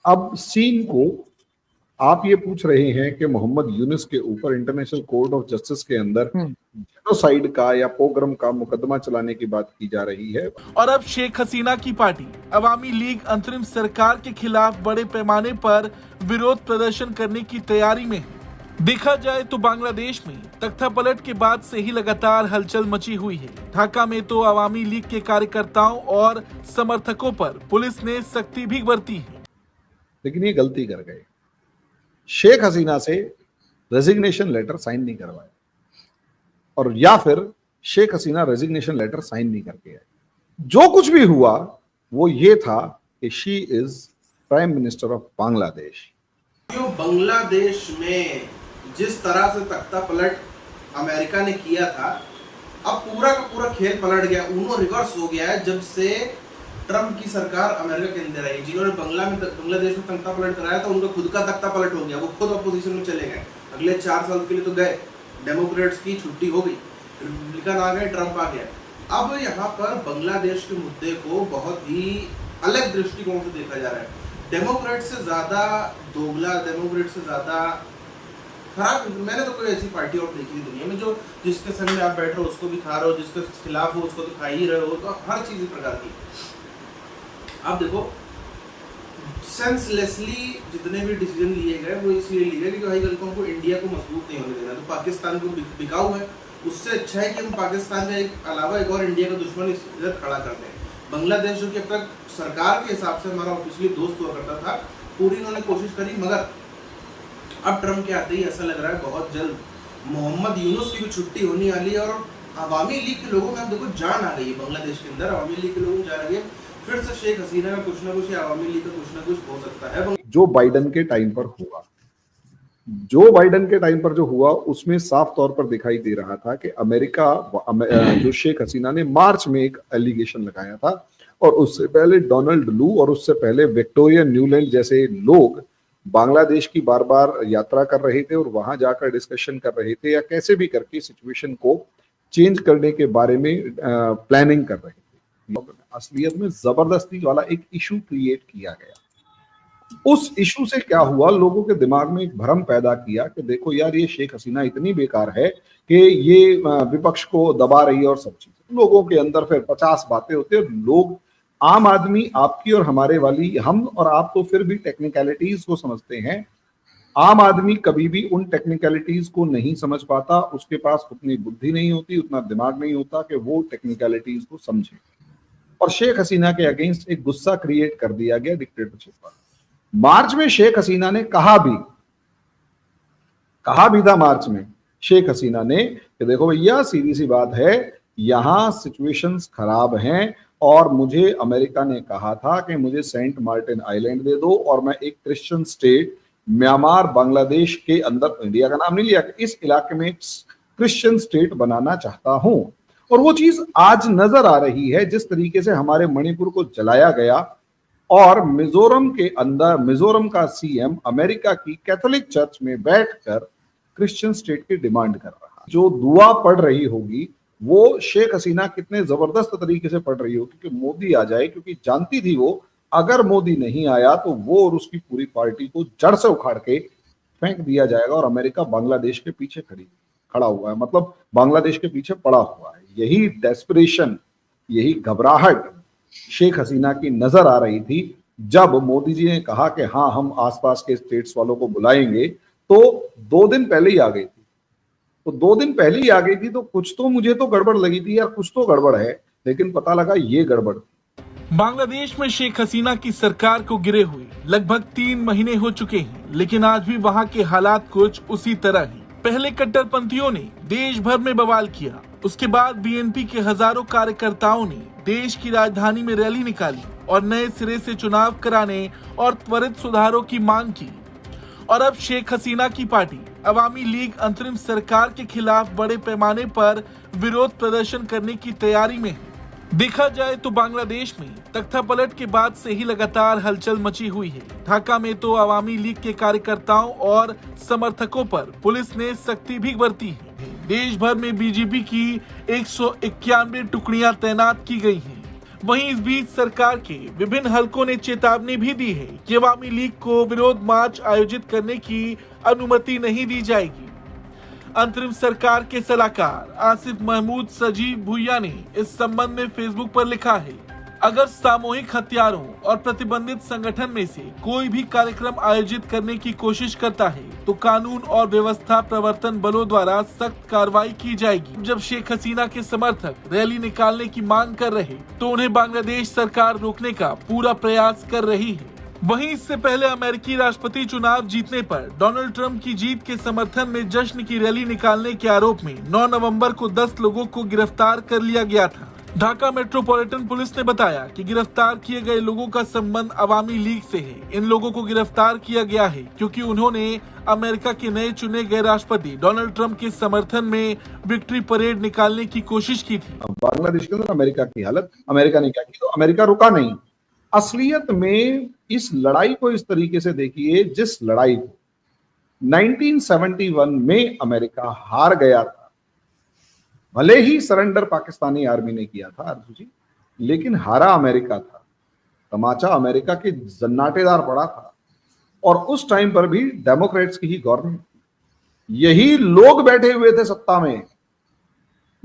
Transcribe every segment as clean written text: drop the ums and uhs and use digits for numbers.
अब सीन को आप ये पूछ रहे हैं कि मोहम्मद यूनुस के ऊपर इंटरनेशनल कोर्ट ऑफ जस्टिस के अंदर जेनोसाइड का या पोग्राम का मुकदमा चलाने की बात की जा रही है। और अब शेख हसीना की पार्टी अवामी लीग अंतरिम सरकार के खिलाफ बड़े पैमाने पर विरोध प्रदर्शन करने की तैयारी में है। देखा जाए तो बांग्लादेश में तख्ता पलट के बाद से ही लगातार हलचल मची हुई है। ढाका में तो अवामी लीग के कार्यकर्ताओं और समर्थकों पर पुलिस ने सख्ती भी बरती है। लेकिन ये गलती कर गए, शेख हसीना से रेजिग्नेशन लेटर साइन नहीं करवाया, और या फिर Sheikh Hasina resignation letter sign नहीं करके आए। जो कुछ भी हुआ वो ये था कि she is prime minister of Bangladesh. Bangladesh में जिस तरह से तख्ता पलट अमेरिका ने किया था, अब पूरा का पूरा खेल पलट गया, ऊनो रिवर्स हो गया है जब से ट्रम्प की सरकार अमेरिका के अंदर आई। जिन्होंने बांग्लादेश में तख्ता पलट कराया था, उनका खुद का तख्ता पलट हो गया, वो खुद अपोजिशन में चले गए। अगले 4 साल के लिए तो गए, डेमोक्रेट्स की छुट्टी हो गई, रिपब्लिकन आ गए, ट्रम्प आ गया। अब यहाँ पर बांग्लादेश के मुद्दे को बहुत ही अलग दृष्टिकोण से देखा जा रहा है। डेमोक्रेट से ज्यादा दोगला, डेमोक्रेट से ज्यादा खराब मैंने तो कोई ऐसी पार्टी और देखी दुनिया में जो जिसके संग में आप बैठ रहे हो उसको भी खा रहे हो, जिसके खिलाफ हो उसको तो खा ही रहे हो, तो हर चीज इस प्रकार की। आप देखो सेंसलेसली जितने भी डिसीजन लिए गए वो इसलिए लिए गए क्योंकि भाई कल को हमको इंडिया को मजबूत नहीं होने देना, तो पाकिस्तान को बिकाऊ है, उससे अच्छा है कि हम पाकिस्तान का अलावा एक और इंडिया का दुश्मन इधर खड़ा कर दें। बांग्लादेश जो कि अब तक सरकार के हिसाब से हमारा ऑफिशियली दोस्त हुआ करता था, पूरी इन्होंने कोशिश करी, मगर अब ट्रम्प के आते ही ऐसा लग रहा है बहुत जल्द मोहम्मद यूनुस की भी छुट्टी होने वाली है। और अवामी लीग के लोगों में अब देखो जान आ गई है, बांग्लादेश के अंदर अवामी लीग के लोगों में जान आ गई है। फिर से शेख हसीना का कुछ ना कुछ या अवामी लीग का कुछ ना कुछ हो सकता है। जो बाइडन के टाइम पर हुआ, जो बाइडन के टाइम पर जो हुआ उसमें साफ तौर पर दिखाई दे रहा था कि अमेरिका जो शेख हसीना ने मार्च में एक एलिगेशन लगाया था, और उससे पहले डोनाल्ड लू और उससे पहले विक्टोरिया न्यूलैंड जैसे लोग बांग्लादेश की बार बार यात्रा कर रहे थे और वहां जाकर डिस्कशन कर रहे थे या कैसे भी करके सिचुएशन को चेंज करने के बारे में प्लानिंग कर रहे थे। असलियत में जबरदस्ती वाला एक इशू क्रिएट किया गया। उस इशू से क्या हुआ, लोगों के दिमाग में एक भ्रम पैदा किया कि देखो यार ये शेख हसीना इतनी बेकार है कि ये विपक्ष को दबा रही है और सब चीजें। लोगों के अंदर फिर 50 बातें होती है। लोग, आम आदमी, आपकी और हमारे वाली, हम और आप तो फिर भी टेक्निकलिटीज को समझते हैं। आम आदमी कभी भी उन टेक्निकलिटीज को नहीं समझ पाता, उसके पास उतनी बुद्धि नहीं होती, उतना दिमाग नहीं होता कि वो टेक्निकलिटीज को समझे। और शेख हसीना के अगेंस्ट एक गुस्सा क्रिएट कर दिया गया डिक्टेटरशिप पर। मार्च में शेख हसीना ने कहा भी था मार्च में शेख हसीना ने कि देखो भैया सीधी सी बात है, यहां सिचुएशंस खराब हैं और मुझे अमेरिका ने कहा था कि मुझे सेंट मार्टिन आइलैंड दे दो और मैं एक क्रिश्चियन स्टेट म्यांमार बांग्लादेश के अंदर, इंडिया का नाम नहीं लिया, इस इलाके में क्रिश्चियन स्टेट बनाना चाहता हूं। और वो चीज आज नजर आ रही है, जिस तरीके से हमारे मणिपुर को जलाया गया और मिजोरम के अंदर मिजोरम का सीएम अमेरिका की कैथोलिक चर्च में बैठकर क्रिश्चियन स्टेट की डिमांड कर रहा। जो दुआ पढ़ रही होगी वो शेख हसीना कितने जबरदस्त तरीके से पढ़ रही होगी कि मोदी आ जाए, क्योंकि जानती थी वो अगर मोदी नहीं आया तो वो और उसकी पूरी पार्टी को जड़ से उखाड़ के फेंक दिया जाएगा और अमेरिका बांग्लादेश के पीछे खड़ा हुआ है, मतलब बांग्लादेश के पीछे पड़ा हुआ है। यही डेस्परेशन, यही घबराहट शेख हसीना की नजर आ रही थी जब मोदी जी ने कहा कि हाँ हम आसपास के स्टेट्स वालों को बुलाएंगे। तो 2 दिन पहले ही आ गई थी, तो कुछ तो मुझे तो गड़बड़ लगी थी यार, कुछ तो गड़बड़ है, लेकिन पता लगा ये गड़बड़। बांग्लादेश में शेख हसीना की सरकार को गिरे हुए लगभग 3 महीने हो चुके हैं, लेकिन आज भी वहां के हालात कुछ उसी तरह हैं। पहले कट्टरपंथियों ने देश भर में बवाल किया, उसके बाद बीएनपी के हजारों कार्यकर्ताओं ने देश की राजधानी में रैली निकाली और नए सिरे से चुनाव कराने और त्वरित सुधारों की मांग की। और अब शेख हसीना की पार्टी अवामी लीग अंतरिम सरकार के खिलाफ बड़े पैमाने पर विरोध प्रदर्शन करने की तैयारी में है। देखा जाए तो बांग्लादेश में तख्ता पलट के बाद से ही लगातार हलचल मची हुई है। ढाका में तो अवामी लीग के कार्यकर्ताओं और समर्थकों पर पुलिस ने सख्ती भी बरती है। देश भर में बीजेपी की 191 टुकड़ियां तैनात की गई हैं। वहीं इस बीच सरकार के विभिन्न हलकों ने चेतावनी भी दी है कि अवामी लीग को विरोध मार्च आयोजित करने की अनुमति नहीं दी जाएगी। अंतरिम सरकार के सलाहकार आसिफ महमूद सजीव भुइया ने इस संबंध में फेसबुक पर लिखा है, अगर सामूहिक हत्यारों और प्रतिबंधित संगठन में से कोई भी कार्यक्रम आयोजित करने की कोशिश करता है तो कानून और व्यवस्था प्रवर्तन बलों द्वारा सख्त कार्रवाई की जाएगी। जब शेख हसीना के समर्थक रैली निकालने की मांग कर रहे तो उन्हें बांग्लादेश सरकार रोकने का पूरा प्रयास कर रही है। वहीं इससे पहले अमेरिकी राष्ट्रपति चुनाव जीतने पर डोनाल्ड ट्रंप की जीत के समर्थन में जश्न की रैली निकालने के आरोप में 9 नवंबर को 10 लोगों को गिरफ्तार कर लिया गया था। ढाका मेट्रोपॉलिटन पुलिस ने बताया कि गिरफ्तार किए गए लोगों का संबंध अवामी लीग से है। इन लोगों को गिरफ्तार किया गया है क्योंकि उन्होंने अमेरिका के नए चुने गए राष्ट्रपति डोनाल्ड ट्रंप के समर्थन में विक्ट्री परेड निकालने की कोशिश की थी। बांग्लादेश के अंदर अमेरिका की हालत, अमेरिका ने क्या की तो अमेरिका रुका नहीं। असलियत में इस लड़ाई को इस तरीके से देखिए, जिस लड़ाई को 1971 में अमेरिका हार गया था, भले ही सरेंडर पाकिस्तानी आर्मी ने किया था आरजू जी, लेकिन हारा अमेरिका था। तमाचा अमेरिका के जन्नाटेदार पड़ा था और उस टाइम पर भी डेमोक्रेट्स की ही गवर्नमेंट, यही लोग बैठे हुए थे सत्ता में,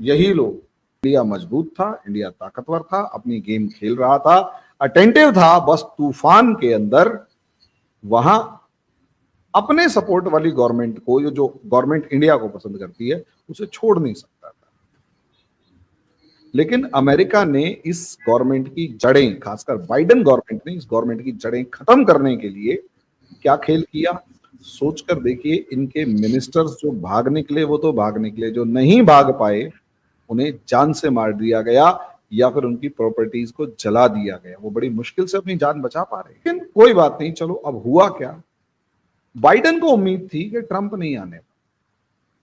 यही लोग। इंडिया मजबूत था, इंडिया ताकतवर था, अपनी गेम खेल रहा था, अटेंटिव था, बस तूफान के अंदर वहां अपने सपोर्ट वाली गवर्नमेंट को, जो गवर्नमेंट इंडिया को पसंद करती है, उसे छोड़ नहीं सकता था। लेकिन अमेरिका ने इस गवर्नमेंट की जड़ें, खासकर बाइडेन गवर्नमेंट ने इस गवर्नमेंट की जड़ें खत्म करने के लिए क्या खेल किया, सोचकर देखिए। इनके मिनिस्टर्स जो भाग निकले वो तो भाग निकले, जो नहीं भाग पाए उन्हें जान से मार दिया गया या फिर उनकी प्रॉपर्टीज को जला दिया गया। वो बड़ी मुश्किल से अपनी जान बचा पा रहे। लेकिन कोई बात नहीं, चलो अब हुआ क्या। बाइडेन को उम्मीद थी कि ट्रंप नहीं आने,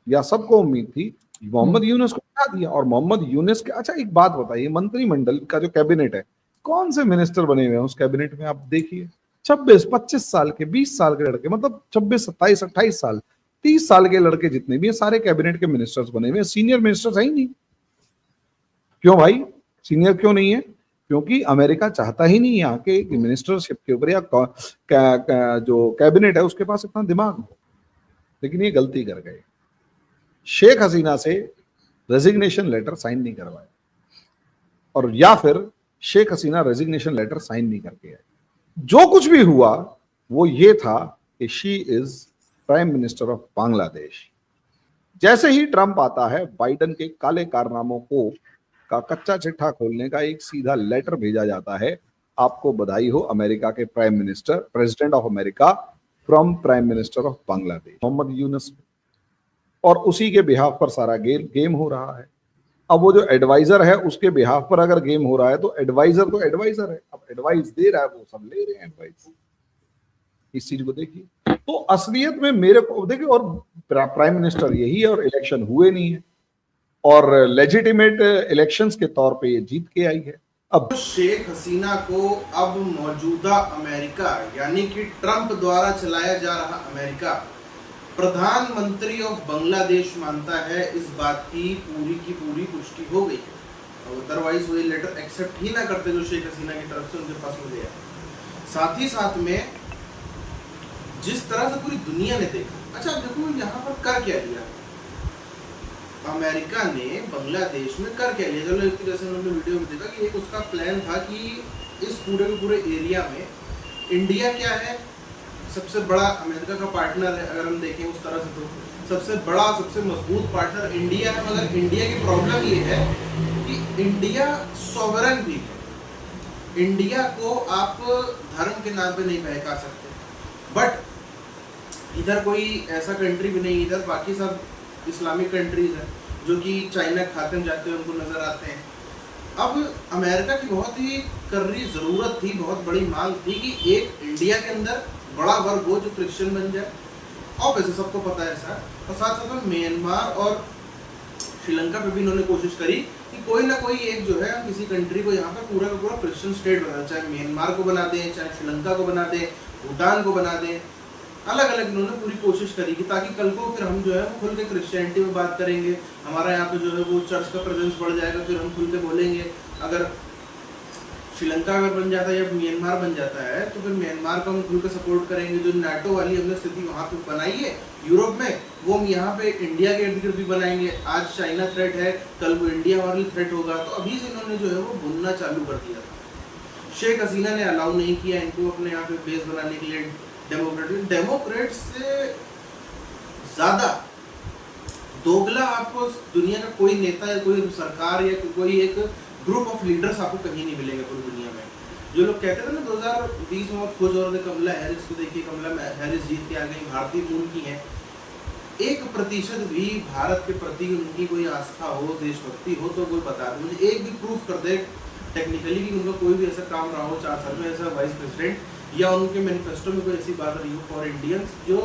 या सबको उम्मीद थी, मोहम्मद यूनुस को हटा दिया। और मोहम्मद यूनुस के, अच्छा एक बात बताइए, मंत्रिमंडल का जो कैबिनेट है, कौन से मिनिस्टर बने हुए हैं उस कैबिनेट में, आप देखिए 26-25 साल के, 20 साल के लड़के, मतलब 26, 27, 28 साल, 30 साल के लड़के जितने भी हैं सारे कैबिनेट के मिनिस्टर्स बने हुए हैं। सीनियर मिनिस्टर्स है ही नहीं। क्यों भाई, सीनियर क्यों नहीं है? क्योंकि अमेरिका चाहता ही नहीं यहाँ के मिनिस्टरशिप के ऊपर या जो कैबिनेट है उसके पास इतना दिमाग हो। लेकिन ये गलती कर गए, शेख हसीना से रेजिग्नेशन लेटर साइन नहीं करवाया, और या फिर Sheikh Hasina resignation letter sign नहीं करके आए। जो कुछ भी हुआ वो ये था कि she is prime minister of Bangladesh. जैसे ही ट्रंप आता है, बाइडेन के काले कारनामों का कच्चा चिट्ठा खोलने का एक सीधा लेटर भेजा जाता है, आपको बधाई हो अमेरिका के prime minister, president of America from prime minister of Bangladesh, Mohammad Yunus. और उसी के बिहाफ पर सारा गेम हो रहा है। अब वो जो एडवाइजर है उसके बिहाफ पर अगर गेम हो रहा है तो एडवाइजर है, अब एडवाइस दे रहा है, वो सब ले रहे हैं एडवाइस। इस चीज को देखिए। तो असलियत में मेरे को देखिए, और प्राइम मिनिस्टर यही है और इलेक्शन हुए नहीं है, और लेजिटिमेट इलेक्शंस के तौर पे ये जीत के आई है। अब शेख हसीना को अब मौजूदा अमेरिका यानी कि ट्रंप द्वारा चलाया जा रहा अमेरिका प्रधानमंत्री ऑफ बांग्लादेश मानता है, इस बात की पूरी पुष्टि हो गई है। अदरवाइज वो लेटर एक्सेप्ट ही ना करते जो शेख हसीना की तरफ से उनके पास मिल गया। साथ ही साथ में जिस तरह से पूरी दुनिया ने देखा, अच्छा देखो यहाँ पर कर क्या लिया अमेरिका ने, बांग्लादेश में कर क्या लिया। चलो जैसे उन्होंने वीडियो में देखा कि एक उसका प्लान था कि इस पूरे एरिया में इंडिया क्या है, सबसे बड़ा अमेरिका का पार्टनर है। अगर हम देखें उस तरह से तो सबसे बड़ा, सबसे मजबूत पार्टनर इंडिया है। मगर इंडिया की प्रॉब्लम ये है कि इंडिया सॉवरन भी है, इंडिया को आप धर्म के नाम पे नहीं बहका सकते। बट इधर कोई ऐसा कंट्री भी नहीं, इधर बाकी सब इस्लामिक कंट्रीज हैं जो कि चाइना खाते जाते हैं, उनको नजर आते हैं। अब अमेरिका की बहुत ही कर्री जरूरत थी, बहुत बड़ी मांग थी कि एक इंडिया के अंदर बड़ा वर्ग हो जो क्रिश्चियन बन जाए, और वैसे सबको पता है ऐसा। और साथ साथ में म्यांमार और श्रीलंका पे भी इन्होंने कोशिश करी कि कोई ना कोई एक जो है किसी कंट्री को यहाँ पर पूरा का पूरा क्रिश्चियन स्टेट बना, चाहे म्यांमार को बना दें, चाहे श्रीलंका को बना दें, भूटान को बना दें। अलग अलग इन्होंने पूरी कोशिश करी कि ताकि कल को फिर हम जो है वो खुल के क्रिश्चियनिटी में बात करेंगे, हमारा यहाँ पे जो है वो चर्च का प्रेजेंस बढ़ जाएगा, फिर हम खुल के बोलेंगे। अगर श्रीलंका अगर बन जाता है या म्यांमार बन जाता है तो फिर म्यांमार को हम खुलकर सपोर्ट करेंगे। जो नाटो वाली हमने स्थिति वहाँ पे बनाई है यूरोप में, वो हम यहाँ पे इंडिया के इर्द गिर्द भी बनाएंगे। आज चाइना थ्रेट है, कल वो इंडिया वाली थ्रेट होगा। तो अभी से इन्होंने जो है वो बुनना चालू कर दिया था। शेख हसीना ने अलाउ नहीं किया इनको अपने यहाँ पे बेस बनाने के लिए। डेमोक्रेट से ज्यादा दोगला आपको दुनिया का कोई नेता या कोई सरकार या कोई एक ग्रुप ऑफ लीडर्स आपको कहीं नहीं मिलेंगे पूरी दुनिया में। जो लोग कहते थे ना 2020 में खोज और कमला हैरिस को देखिए, कमला हैरिस जीत के आ गई, भारतीय मूल की हैं। 1% भी भारत के प्रति उनकी कोई आस्था हो, देशभक्ति हो तो कोई बता दे मुझे, एक भी प्रूफ कर दे टेक्निकली कि उनका कोई भी ऐसा काम रहा हो 4 साल में ऐसा वाइस प्रेसिडेंट, या उनके मैनिफेस्टो में कोई ऐसी बात रही हो फॉर इंडियंस जो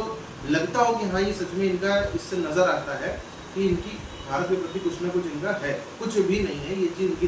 लगता हो कि हाँ ये सच में इनका इससे नजर आता है कि इनकी भारत के प्रति कुछ ना कुछ इनका है। कुछ भी नहीं है, ये चीज इनकी